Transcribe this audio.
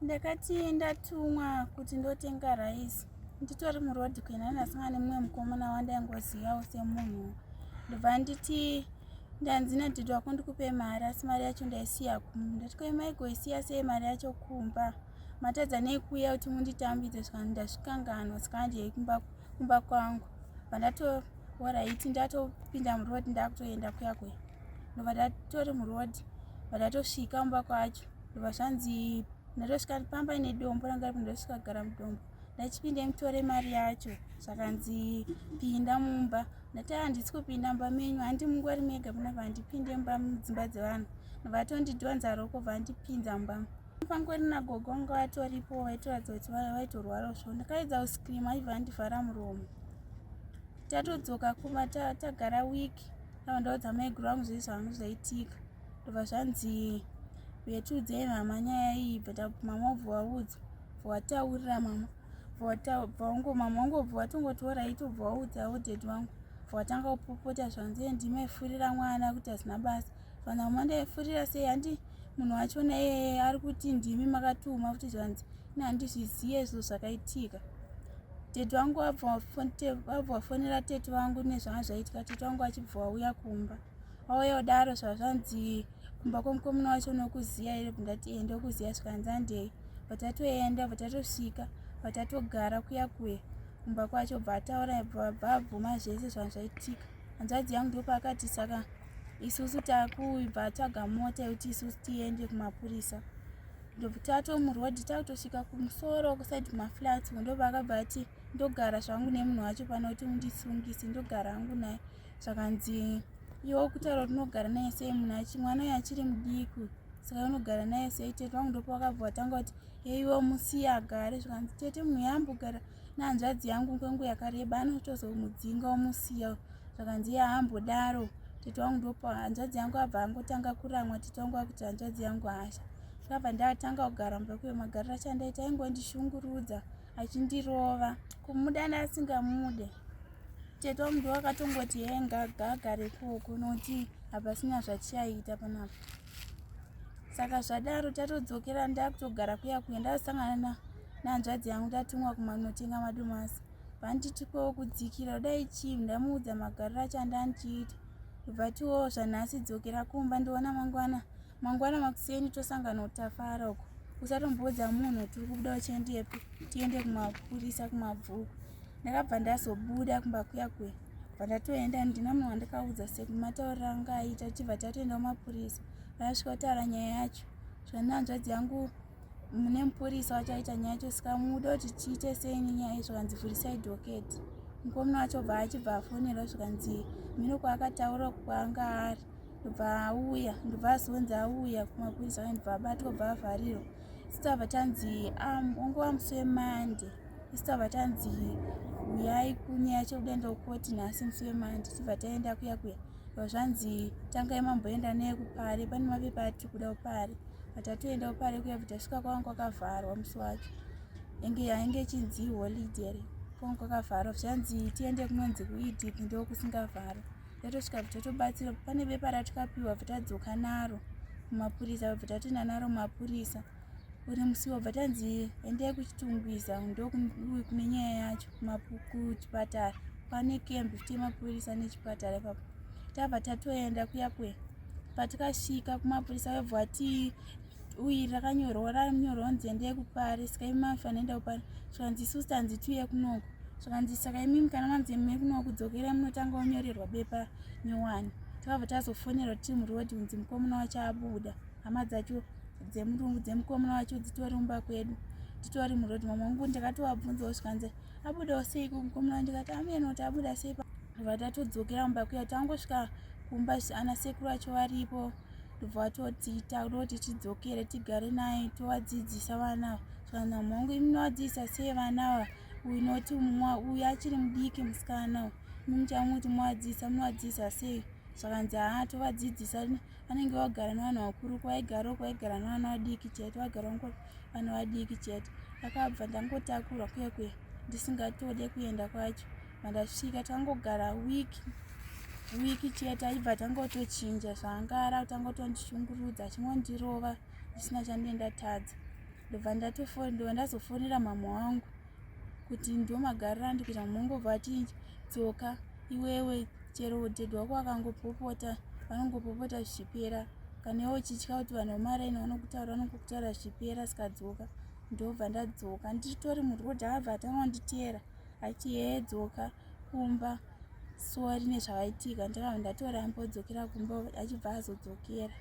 Ndakati ndatumwa kuti ndotenga raisi. Nditori murodhi kuenda nasanga nemumwe mukomana wandaingozivawo semunhu. Ndobva nditi ndanzi nadhidhi wako ndikupe mari, asi mari yacho ndaisiya kumba. Ndati ko maigoisiya sei mari yacho kumba? Matadza nei kuuya kuti munditambidze? Ndasvikanganwa saka handiyei kumba kwangu. Alright, ndatopinda murodhi ndakutoenda kuya kuya. Ndobva ndatori murodhi, ndatosvika kumba kwacho. Ndobva zvanzi ndatosvika pamba nedombo ranga ripo, ndosvika kugara mudombo. Ndachipinde mutore mari yacho, zvakanzi pinda mumba. Ndati handisi kupinda mumba menyu, handi mungori mega panapa, handipinde mumba mudzimba dzevanhu. Ndobva tondidhonza roko, bva ndipinza mumba. Pangori nagogo wanga watoripo, waitoratidza kuti waitorwarawo zvo. Ndakaedza kusikirima aibva andivhara muromo. Tatodzoka kumba tagara wiki. Ndabva ndaudza maiguru angu zvese zvangu zvaitika. Ndobva zvanzi vetudzei mama nyaya iyi. Mama wabva waudzwa, wataurira mama. Mama wangu wabva watongotora itobva waudzawo dhedhi wangu. Watanga kupopota zvanzi ndimaifurira mwana kuti hazina basa. Vanhu mama ndaifurira sei? Handi munhu wachona iyeye ari kuti ndimi makatuma kuti zvanzi handizviziye izvo zvakaitika. Dhedhi wangu wabva wafonera tete wangu nezvanga zvaitika. Tete wangu achibva wauya kumba. Wauya kudaro zvazvanzi kumba kwomukomana wacho nokuziya here? Ndati ndokuziya. Zvikanzi handei. Vatatoenda, vatatosvika, vatatogara kuya kuya kumba kwacho. Bvataura bvabvuma zvese zvangu zvaitika. Hanzvadzi yangu ndopaakati saka isusu takubva tsvaga mota yekuti isusu tiende kumapurisa. Ndobva tatomurodhi takutosvika kumusoro kusaidi kumaflats. Ndobva akabva ati ndogara zvangu nemunhu wacho pano kuti mundisungise, ndogara hangu naye. Zvakanzi iwo kutaura kuti unogara naye sei munhu mwana uyu achiri mudiki, saka unogara naye sei? Tete wangu ndopo wakabva watanga kuti iwo musiye agare. Zvakanzi tete munhu yambogara nehanzvadzi yangu kwenguva yakareba, anotozomudzinga omusiya. Zvakanzi iye haambodaro. Tete wangu ndopo hanzvadzi yangu abva angotanga kuramwa. Tete wangu akuti hanzvadzi yangu hasha. Ndakabva ndatanga kugara mumba kuyo. Magariro achandaita aingondishungurudza achindirova, kumuda ndasingamude. Tete wangu ndo akatongoti ngagare ikoko nokuti hapasina zvachiaita panapa. Saka zvadaro tatodzokera ndakutogara kuya kuya. Ndasangana nehanzvadzi yangu tatumwa kumanotenga madomasi. Vanditi kwewo kudzikira dai chii, ndamuudza magariro achandandiita. Ndobva tiwo zvanhasi dzokera kumba. Ndoona mangwana makuseni tosangana utafara uko. Usatomboudza munhu tiri kubuda uchendepi, tiende kumapurisa kumabvuku. Ndakabva ndazobuda kumba kuya kuya. Bva ndatoenda ndina munhu wandakaudza sekumataurira anga aita. Tichibva tatoenda kumapurisa. Vakasvika kutaura nyaya yacho. Zvanhanzvadzi yangu mune mupurisa wacho aita nyaya yacho, saka muda kuti tiite sei nenyaya yacho. Zvakanzi vhurisai dhoketi. Mukomana wacho achibva afonera zvakanzi mhino kwaakataura kwaanga ari. Ndobva auya, ndobva azonzi auya kumapurisa. Ndobva abatwa, bva avharirwa. Isu tabva tanzi ongova musi weMande. Isu tabva tanzi uyai kunyaya yacho kudaenda kukoti nhasi musi weMande. Tibva taenda kuya kuya. Ndobva zvanzi tangai mamboenda naye kuPare, pane mapepa atiri kuda kuPare. Tatoenda kuPare kuya, tasvika kwanga kwakavharwa musi wacho. Ainge chinzi holidhe, kwanga kwakavharwa. Zvanzi tiende kunonzi kuEdhipi ndo kusingavharwa. Tatosvika tatobatsira, pane bepa ratakapiwa tadzoka naro kumapurisa. Bva tatoenda naro kumapurisa uri musiwo. Bva tanzi endai kuchitungwiza ndo kune nyaya yacho kuchipatara. Pane kembi yemapurisa nechipatara ipapo. Tabva tatoenda kuya kuya. Patakasvika kumapurisa wabva wati uyi rakanyorwa kunzi endai kuPare, saka imi mafanira kuenda kuPare. Zvakanzi isusu tanzi tiuye kunoko. Zvakanzi saka imi kana manzi muri kuno kudzokera munotanga kunyorerwa bepa nyowani. Takabva tazofonerwa tiri murodhi kunzi mukomana wacho abuda. Hama dzacho dzemurungu dzemukomana wacho dzitori mumba kwedu, titori murodhi. Mama wangu ndakatovabvunzawo zvikanzi abudawo sei mukomana? Ndikati ameno kuti abuda sei. Ndobva tatodzokera mumba kuya. Tangosvika kumba ana sekuru vacho varipo. Ndobva watoti kuti tidzokere tigare naye towadzidzisa vana. Zvakanzi mama wangu imi munowadzidzisa sei vana? Uyu noti uyu achiri mudiki musikana. Muchamuti munowadzidzisa sei? Zvakanzi tovadzidzisa. Vanenge vagara nevanhu vakuru, kwaigara nevana vadiki chete, vagara vanhu vadiki chete. Takabva ndangotakurwa kuya kuya ndisingatode kuenda kwacho. Ndasvika tangogara wiki chete. Aibva tangotochinja zvaangara, tangotondishungurudza, achingondirova ndisina chandatadza. ndobva ndazofonera mama wangu kuti ndomagarira ndikuita mungobva vatidzoka iwewe chero udhedhi wako akangopopota vanongopopota zvichipera kana iwo chitya kuti vanhu vamaraini vanokutaura zvichipera sikadzoka ndobva ndadzoka nditori murodhi abva atanga kunditeera achiti dzoka kumba sori nezvavaitika ndakabva ndatora ambodzokera kumba achibva azodzokera.